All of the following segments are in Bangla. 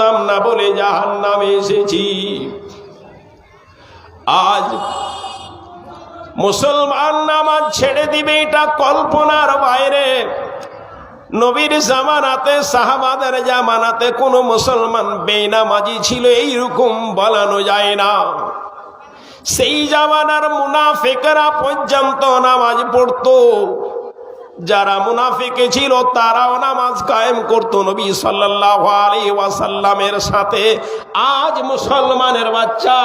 বুঝতাম না বলে জাহান্নামে এসেছি। আজ মুসলমান নামাজ ছেড়ে দিবে, এটা কল্পনার বাইরে। নবীর জামানাতে, সাহাবাদের জামানাতে কোন মুসলমান বেনামাজি ছিল এইরকম বলানো যায় না। সেই জামানার মুনাফিকরা পর্যন্ত নামাজ পড়তো। যারা মুনাফিক ছিল তারাও নামাজ কায়েম করত নবী সাল্লাল্লাহু আলাইহি ওয়াসাল্লামের সাথে। আজ মুসলমানের বাচ্চা,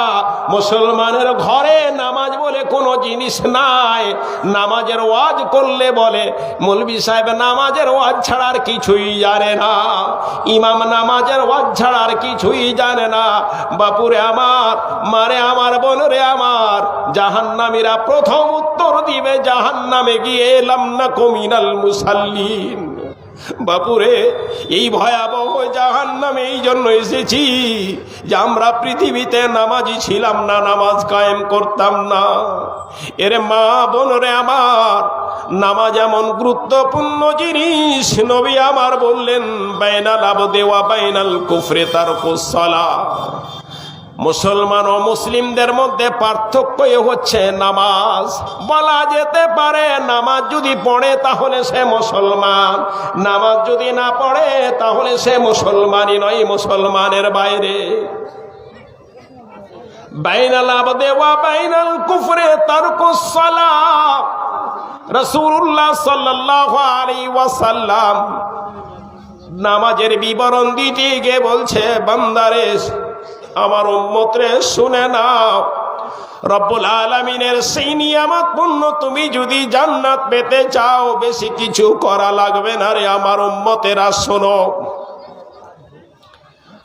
মুসলমানের ঘরে নামাজ বলে কোনো জিনিস নাই। নামাজের ওয়াজ করলে বলে মৌলভী সাহেব নামাজের ওয়াজ ছাড়ার কিছুই জানে না, ইমাম নামাজের ওয়াজ ছাড়ার কিছুই জানে না। বাপুরে আমার, মারে আমার, বোনরে আমার, জাহান্নামীরা প্রথম উত্তর দিবে জাহান্নামে গিয়ে লাম নাকুম মিনাল মুসাল্লিন। বাপুরে এই ভয়াবহ জাহান্নামে এই জন্য এসেছি যে আমরা পৃথিবীতে নামাজি ছিলাম না, নামাজ কায়েম করতাম না। এরে মা বোনরে আমার, নামাজ এমন গুরুত্বপূর্ণ জিনিস, নবী আমার বললেন বাইনাল আবদি ওয়া বাইনাল কুফরি তারকুস সালাহ। মুসলমান ও মুসলিমদের মধ্যে পার্থক্য হচ্ছে নামাজ। বলা যেতে পারে নামাজ যদি পড়ে তাহলে সে মুসলমান, নামাজ যদি না পড়ে তাহলে সে মুসলমানই নয়, মুসলমানের বাইরে। বাইনাল আবদি ওয়া বাইনাল কুফরি তারকুস সালাহ। রাসূলুল্লাহ সাল্লাল্লাহু আলাইহি ওয়াসাল্লাম নামাজের বিবরণ দিতে গিয়ে বলছে, বান্দারে আমার উম্মতরে শুনে নাও, রব্বুল আলামিনের সেই নিয়ামত পূর্ণ তুমি যদি জান্নাত পেতে চাও বেশি কিছু করা লাগবে না রে আমার উম্মতেরা, শোনো।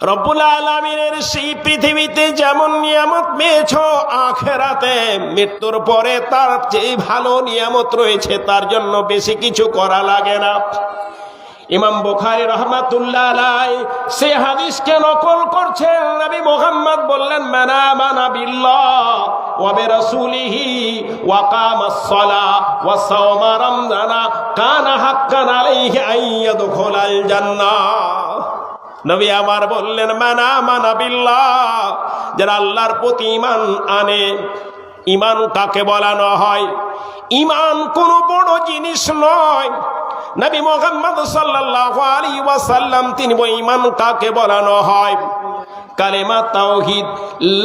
রব্বুল আলামিনের সেই পৃথিবীতে যেমন নিয়ামত পেয়েছো, আখিরাতে মৃত্যুর পরে তার চেয়ে ভালো নিয়ামত রয়েছে, তার জন্য বেশি কিছু করা লাগে না। ইমাম বুখারী রাহমাতুল্লাহ আলাইহি সে হাদিসকে নকল করছেন। নবী মুহাম্মদ বললেন, মান আমানা বিল্লাহ ওয়া বিরাসূলিহি ওয়া কামাস সালাহ ওয়া সাওমা রমজানা কানা হাক্কান আলাইহি আন ইয়াদখুলাল জান্নাহ। নবী আমার বললেন, মান আমানা বিল্লাহ, যারা আল্লাহর প্রতি ঈমান আনে। ঈমান কাকে বলানো হয়? ঈমান কোনো বড় জিনিস নয়। নবী মুহাম্মদ সাল্লাল্লাহু আলাইহি ওয়াসাল্লাম তিনি ঈমান কাকে বলানো হয়? কালেমা তাওহীদ,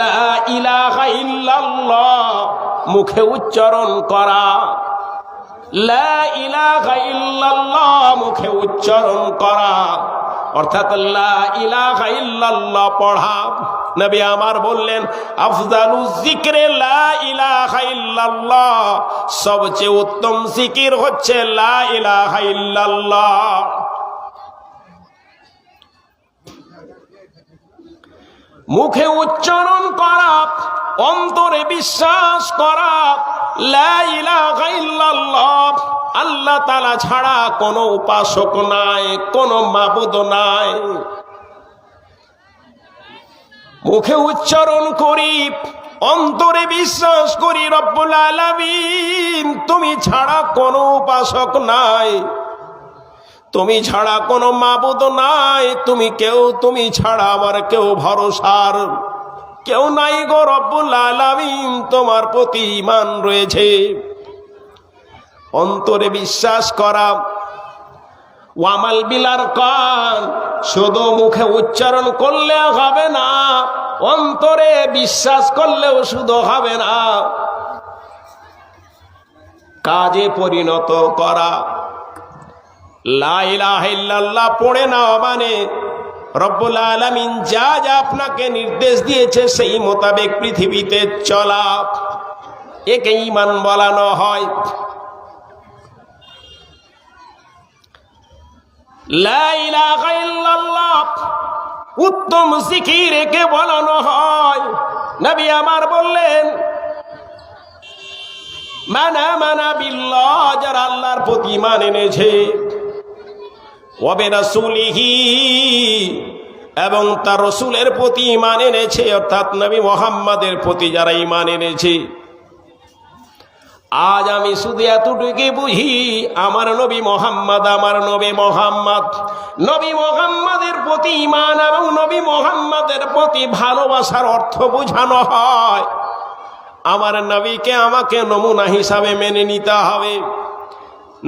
লা ইলাহা ইল্লাল্লাহ, মুখে উচ্চারণ করা। লা ইলাহা ইল্লাল্লাহ মুখে উচ্চারণ করা, অর্থাৎ লা ইলাহা ইল্লাল্লাহ পড়া। নবী আমার বললেন, আফজালুজ যিকরে লা ইলাহা ইল্লাল্লাহ, সবচেয়ে উত্তম জিকির হচ্ছে লা ইলাহা ইল্লাল্লাহ। মুখে উচ্চারণ করা, অন্তরে বিশ্বাস করা লা ইলাহা ইল্লাল্লাহ, আল্লাহ তাআলা ছাড়া কোনো উপাসক নাই, কোনো মাবুদ নাই। মুখে উচ্চারণ করি, অন্তরে বিশ্বাস করি রব্বুল আলামিন তুমি ছাড়া কোনো উপাসক নাই, তুমি ছাড়া কোনো মাবুদ নাই, তুমি ছাড়া আমার কেউ ভরসার কেউ নাই গো রব্বুল আলামিন, তোমার প্রতি ঈমান রয়েছে। অন্তরে বিশ্বাস করা। ওয়ামাল বিলার কান, শুধু মুখে উচ্চারণ করলে হবে না, অন্তরে বিশ্বাস করলেও শুধু হবে না, কাজে পরিণত করা। লা ইলাহা ইল্লাল্লাহ পড়ে না মানে রব্বুল আলামিন যা যা আপনাকে নির্দেশ দিয়েছে সেই মোতাবেক পৃথিবীতে চলা, একে ঈমান বলানো হয়। লা ইলাহা ইল্লাল্লাহ উত্তম জিকির একে বলানো হয়। নবী আমার বললেন, মান আমানা বিল্লাহ, যারা আল্লাহর প্রতি ঈমান এনেছে, ওয়া বিরাসূলিহি, এবং তার রাসূলের প্রতি ঈমান এনেছে, অর্থাৎ নবী মুহাম্মাদের প্রতি যারা ঈমান এনেছে। আজ আমি শুধু এতটুকু বুঝি, আমার নবী মুহাম্মদ নবী মুহাম্মাদের প্রতি ঈমান এবং নবী মুহাম্মাদের প্রতি ভালোবাসার অর্থ বোঝানো হয় আমার নবীকে আমাকে নমুনা হিসাবে মেনে নিতে হবে।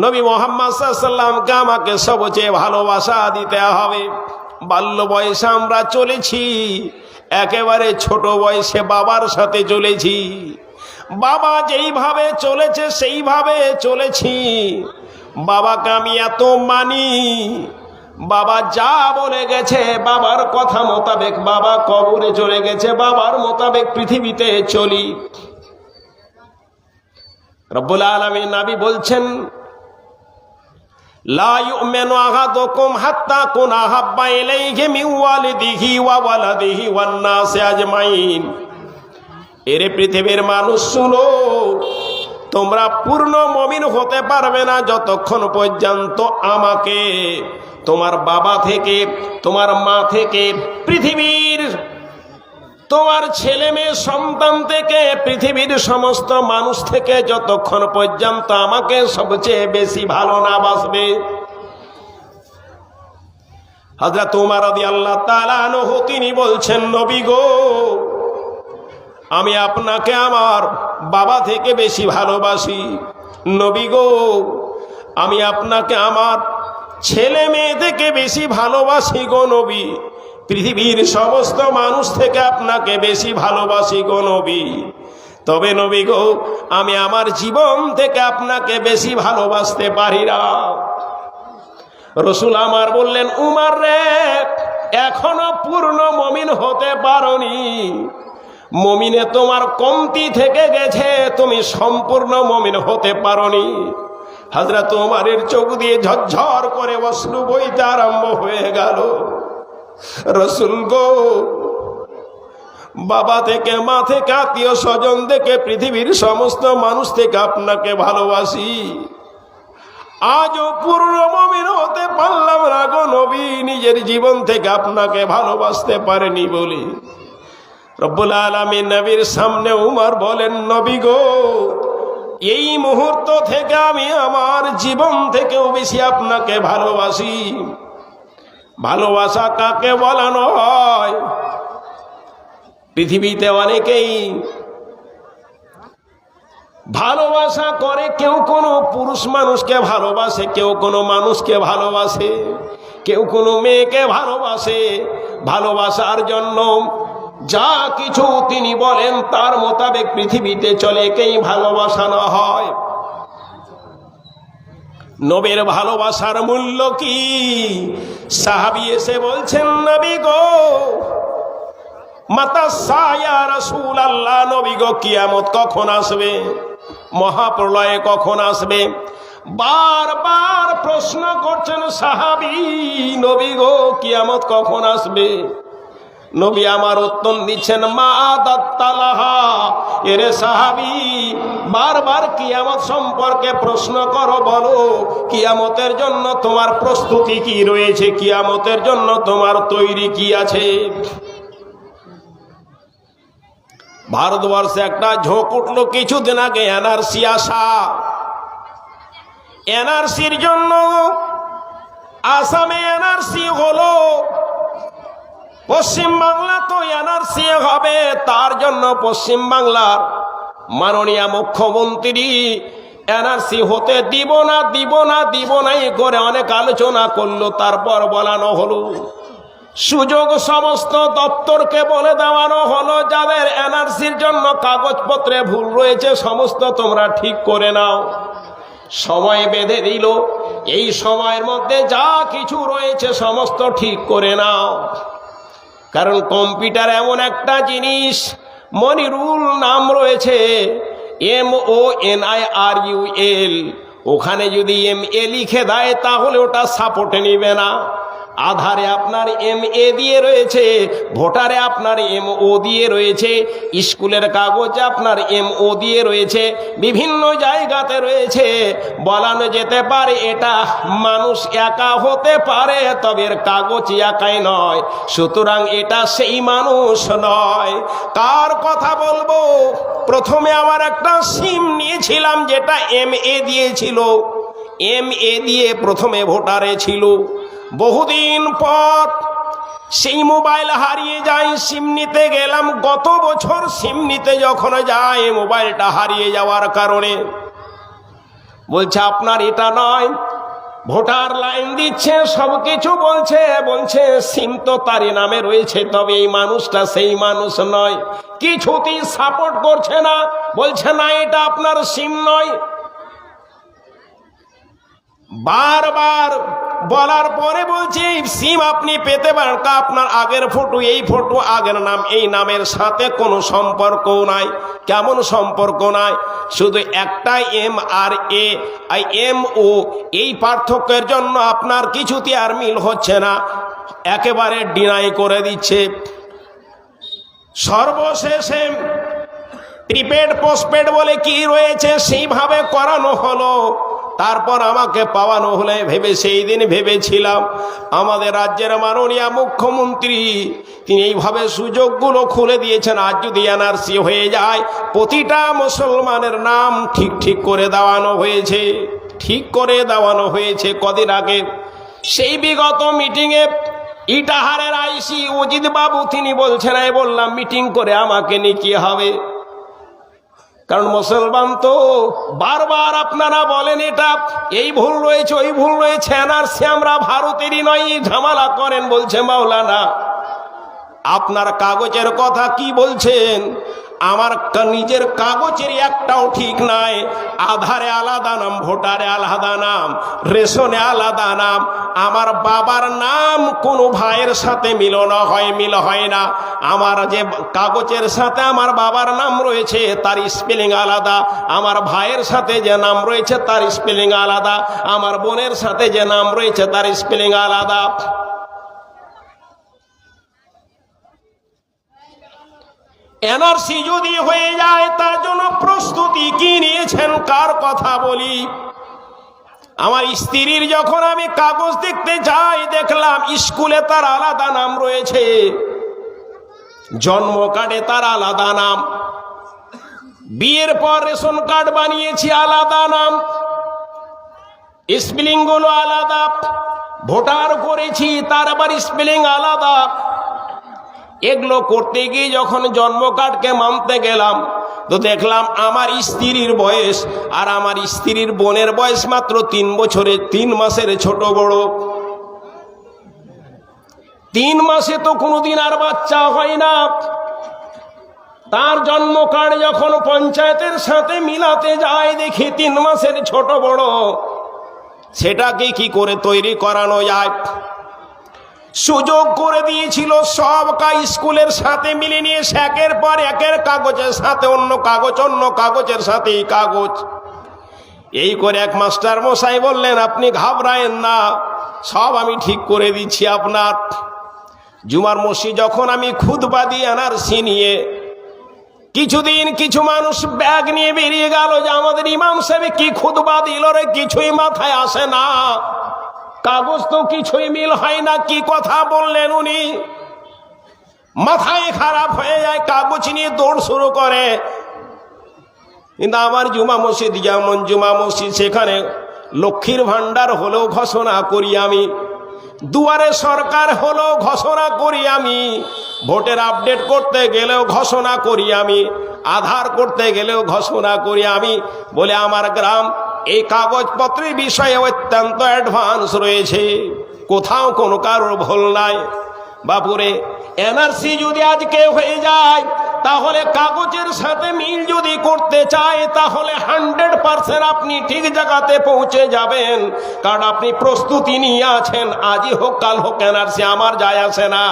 নবী মুহাম্মদ সাল্লাল্লাহু আলাইহি ওয়াসাল্লামকে আমাকে সবচেয়ে ভালোবাসা দিতে হবে। বাল্য বয়সে আমরা চলেছি, একেবারে ছোট বয়সে বাবার সাথে চলেছি। বাবা যেইভাবে চলেছে সেইভাবে চলেছি। বাবাকে আমি এত মানি, বাবা যা বলে গেছে বাবার কথা মোতাবেক, বাবা কবরে চলে গেছে বাবার মোতাবেক পৃথিবীতে চলি। রব্বুল আলামিন নবী বলছেন, লা ইউমিনু আহাদুকুম হাত্তা কুনা হাব্বা ইলাইহি মিন ওয়ালিদিহি ওয়া ওয়ালাদিহি ওয়ান নাসি আজমাইন। এরে পৃথিবীর মানুষ শুনো, তোমরা পূর্ণ মুমিন হতে পারবে না যতক্ষণ পর্যন্ত আমাকে তোমার বাবা থেকে, তোমার মা থেকে, পৃথিবীর তোমার ছেলে মেয়ে সন্তান থেকে, পৃথিবীর সমস্ত মানুষ থেকে যতক্ষণ পর্যন্ত আমাকে সবচেয়ে বেশি ভালো না বাসবে। হযরত ওমর রাদিয়াল্লাহু তাআলা আনহু তিনি বলছেন, নবী গো, আমি আপনাকে আমার বাবা থেকে বেশি ভালোবাসি। নবী গো, আমি আপনাকে আমার ছেলে মেয়ে থেকে বেশি ভালোবাসি গো নবী। পৃথিবীর সমস্ত মানুষ থেকে আপনাকে বেশি ভালোবাসি গো নবী। তবে নবী গো, আমি আমার জীবন থেকে আপনাকে বেশি ভালোবাসতে পারি না। রাসূল আমার বললেন, উমর রে, এখনো পূর্ণ মুমিন হতে পারোনি। মুমিনে তোমার কমতি থেকে গেছে, তুমি সম্পূর্ণ মুমিন হতে পারোনি। হযরত ওমরের চোখ দিয়ে ঝরঝর করে অশ্রু বইতে আরম্ভ হয়ে গেল। রাসূল গো, বাবা থেকে, মা থেকে, আত্মীয় স্বজন থেকে, পৃথিবীর সমস্ত মানুষ থেকে আপনাকে ভালোবাসি, আজও পূর্ণ মুমিন হতে পারলাম না গো নবী। নিজের জীবন থেকে আপনাকে ভালোবাসতে পারেনি বলে রব্বুল আলামিন নবীর সামনে উমর বলেন, নবী গো, এই মুহূর্ত থেকে আমি আমার জীবন থেকেও বেশি আপনাকে ভালোবাসি। ভালোবাসা কাকে বলানো হয়? পৃথিবীতে অনেকেই ভালোবাসা করে, কেউ কোনো পুরুষ মানুষকে ভালোবাসে, কেউ কোনো মানুষকে ভালোবাসে, কেউ কোনো মেয়েকে ভালোবাসে। ভালোবাসার জন্য যা কিছু তিনি বলেন তার মোতাবেক পৃথিবীতে চলে, কেই ভালোবাসানো হয়। নবীর ভালোবাসার মূল্য কি? সাহাবী এসে বলছেন, নবী গো, মাতা সায়া রাসূলুল্লাহ, নবী গো, কিয়ামত কখন আসবে? মহাপ্রলয় কখন আসবে? বারবার প্রশ্ন করছেন সাহাবী, নবী গো, কিয়ামত কখন আসবে? নবী আমার উত্তর দিচ্ছেন, মা দাত্তালাহা। এরে সাহাবী, বারবার কিয়ামত সম্পর্কে প্রশ্ন করো, বলো কিয়ামতের জন্য তোমার প্রস্তুতি কি রয়েছে, কিয়ামতের জন্য তোমার তৈরি কি আছে? ভারতবর্ষে একটা ঝোঁক উঠলো কিছুদিন আগে, এনআরসি আসা। এনআরসির জন্য আসামে এনআরসি হলো, পশ্চিম বাংলা তো এনআরসি হবে, তার জন্য পশ্চিম বাংলার মাননীয় মুখ্যমন্ত্রী এনআরসি হতে দিব না, দিব না, দিব নাই করে অনেক আলোচনা করলো। তারপর বলানো হলো, সুযোগ সমস্ত দপ্তরকে বলে দেওয়ানো হলো, যাদের এনআরসির জন্য কাগজপত্রে ভুল রয়েছে সমস্ত তোমরা ঠিক করে নাও। সময় বেঁধে দিল, এই সময়ের মধ্যে যা কিছু রয়েছে সমস্ত ঠিক করে নাও। কারণ কম্পিউটার এমন একটা জিনিস, মনিরুল নাম রয়েছে, MONIRUL, ওখানে যদি MA লিখে দেয় তাহলে ওটা সাপোর্টে নিবে না। আধারে আপনার MA দিয়ে রয়েছে, ভোটারে আপনার MO দিয়ে রয়েছে, স্কুলের কাগজে আপনার MO দিয়ে রয়েছে, বিভিন্ন জায়গাতে রয়েছে। বলানো যেতে পারে এটা মানুষ একা হতে পারে, তবে এর কাগজ একাই নয়, সুতরাং এটা সেই মানুষ নয়। কার কথা বলবো? প্রথমে আমার একটা সিম নিয়েছিলাম যেটা MA দিয়েছিল, MA দিয়ে প্রথমে ভোটারে ছিল, বহুদিন পর সেই মোবাইল হারিয়ে যায়, সিম নিতে গেলাম। গত বছর সিম নিতে যখন যায়, মোবাইলটা হারিয়ে যাওয়ার কারণে বলছে আপনার এটা নয়, ভোটার লাইন দিচ্ছে, সবকিছু বলছে, বলছে সিম তো তারই নামে রয়েছে, তবে এই মানুষটা সেই মানুষ নয়। কিছুতেই সাপোর্ট করছে না, বলছে না এটা আপনার সিম নয়। বারবার বলার পরে বলছি সিম আপনি পেতে পারেন, আপনার আগের ফটো এই ফটো, আগের নাম এই নামের সাথে কোনো সম্পর্ক নাই। কেমন সম্পর্ক নাই? শুধু একটা এম আর এ, এম ও, এই পার্থক্যের জন্য আপনার কিছুতে আর মিল হচ্ছে না, একেবারে ডিনাই করে দিচ্ছে। সর্বশেষে প্রিপেড পোস্টপেড বলে কি রয়েছে সেইভাবে করানো হলো। তারপর আমাকে পাওয়ানো হলে সেই দিন ভেবেছিলাম আমাদের রাজ্যের মাননীয় মুখ্যমন্ত্রী তিনি এইভাবে সুযোগগুলো খুলে দিয়েছেন। আজ যদি এনআরসি হয়ে যায়, প্রতিটা মুসলমানের নাম ঠিক করে দেওয়ানো হয়েছে, ঠিক করে দেওয়ানো হয়েছে। কদিন আগে সেই বিগত মিটিংয়ে ইটাহারের আইসি অজিত বাবু তিনি বলছেন, আমি বললাম মিটিং করে আমাকে নিয়ে কি হবে, কারণ মুসলমান তো বারবার আপনারা বলেন এটা এই ভুল রয়েছে ওই ভুল রয়েছে, এনআরসি আমরা ভারতেরই নয়, ঝামেলা করেন। বলছে মাওলানা আপনার কাগজের কথা কি বলছেন? আমার নিজের কাগজের একটাও ঠিক নাই। আধারে আলাদা নাম, ভোটারে আলাদা নাম, রেশনে আলাদা নাম। আমার বাবার নাম কোনো ভাইয়ের সাথে মিল হয় না। আমার যে কাগজের সাথে আমার বাবার নাম রয়েছে তার স্পেলিং আলাদা, আমার ভাইয়ের সাথে যে নাম রয়েছে তার স্পেলিং আলাদা, আমার বোনের সাথে যে নাম রয়েছে তার স্পেলিং আলাদা। এনআরসি যদি হয়ে যায় তার জন্য প্রস্তুতি কি নিয়েছেন? কার কথা বলি? আমার স্ত্রীর যখন আমি কাগজ দেখতে যাই, দেখলাম স্কুলে তার আলাদা নাম রয়েছে, জন্ম কার্ডে তার আলাদা নাম, বিয়ের পর রেশন কার্ড বানিয়েছি আলাদা নাম, স্পেলিং গুলো আলাদা, ভোটার করেছি তার আবার স্পেলিং আলাদা। এগুলো করতে গিয়ে যখন জন্ম কার্ডকে মানতে গেলাম তো দেখলাম আমার স্ত্রীর বয়স আর আমার স্ত্রীর বোনের বয়স মাত্র 3 বছরের 3 মাসের ছোট বড়। 3 মাসে তো কোনোদিন আর বাচ্চা হয় না। তার জন্ম কার্ড যখন পঞ্চায়েতের সাথে মিলাতে যায় দেখি 3 মাসের ছোট বড়। সেটাকে কি করে তৈরি করানো যায়? সুযোগ করে দিয়েছিল সব স্কুলের সাথে মিলিয়ে নিয়ে একের পর একের কাগজের সাথে অন্য কাগজ, অন্য কাগজের সাথে এই কাগজ। এই করে এক মাস্টার মশাই বললেন আপনি ঘাবড়ায়েন না, সব আমি ঠিক করে দিচ্ছি আপনার। জুমার মসজিদ যখন আমি খুতবা দিয়ে এনআরসি নিয়ে কিছুদিন কিছু মানুষ ব্যাগ নিয়ে বেরিয়ে গেল যে আমাদের ইমাম সাহেব কি খুতবা দিল রে, কিছুই মাথায় আসে না, কাগজ তো কিছুই মিল হয় না, কি কথা বললেন উনি। মাথায় খারাপ হয়ে যায়, কাগজ নিয়ে দৌড় শুরু করে। কিন্তু আমার জুমা মসজিদ যেমন জুমা মসজিদ, সেখানে লক্ষ্মীর ভান্ডার হলেও ঘোষণা করি আমি, দুয়ারে সরকার হলেও ঘোষণা করি আমি, ভোটের আপডেট করতে গেলেও ঘোষণা করি আমি, আধার করতে গেলেও ঘোষণা করি আমি। বলে আমার গ্রাম এই কাগজপত্রের বিষয়ে অত্যন্ত অ্যাডভান্স রয়েছে, কোথাও কোনো কারোর ভুল নাই। বাপুরে এনআরসি যদি আজকে হয়ে যায় তাহলে কাগজের সাথে মিল যদি করতে চায় তাহলে 100% আপনি ঠিক জায়গাতে পৌঁছে যাবেন, কারণ আপনি প্রস্তুতি নিয়ে আছেন। আজই হোক কাল হোক এনআরসি আমার যায় আসে না।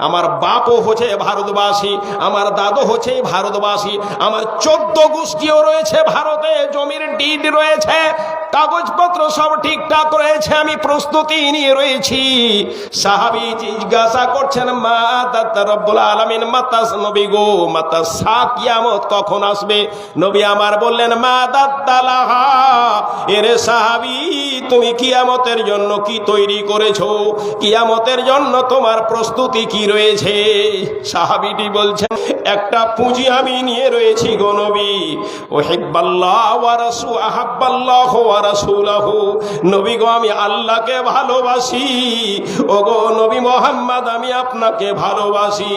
আমার বাপও হচ্ছে ভারতবাসী, আমার দাদু হচ্ছে ভারতবাসী, আমার 14 গোষ্ঠীও রয়েছে ভারতে, জমির ডিড রয়েছে, কাগজপত্র সব ঠিকঠাক রয়েছে, আমি প্রস্তুতি নিয়ে রয়েছি। সাহাবী জিজ্ঞাসা করছেন মা দাতা রব্বুল আলামিন মাতাস নবী গো, মাতা কিয়ামত কখন আসবে? নবী আমার বললেন মা দাতালাহা, এরে সাহাবী তুমি কিয়ামতের জন্য কি তৈরি করেছো, কিয়ামতের জন্য তোমার প্রস্তুতি কি রয়েছে? সাহাবীটি বলছেন একটা পুঁজি আমি নিয়ে রয়েছি গো নবী, ওহিব্বাল্লাহ ওয়া রাসূল আহাব্বাল্লাহু ওয়া ওয়া রাসূলাহু, নবী গো আমি আল্লাহকে ভালোবাসি, ওগো নবী মুহাম্মদ আমি আপনাকে ভালোবাসি।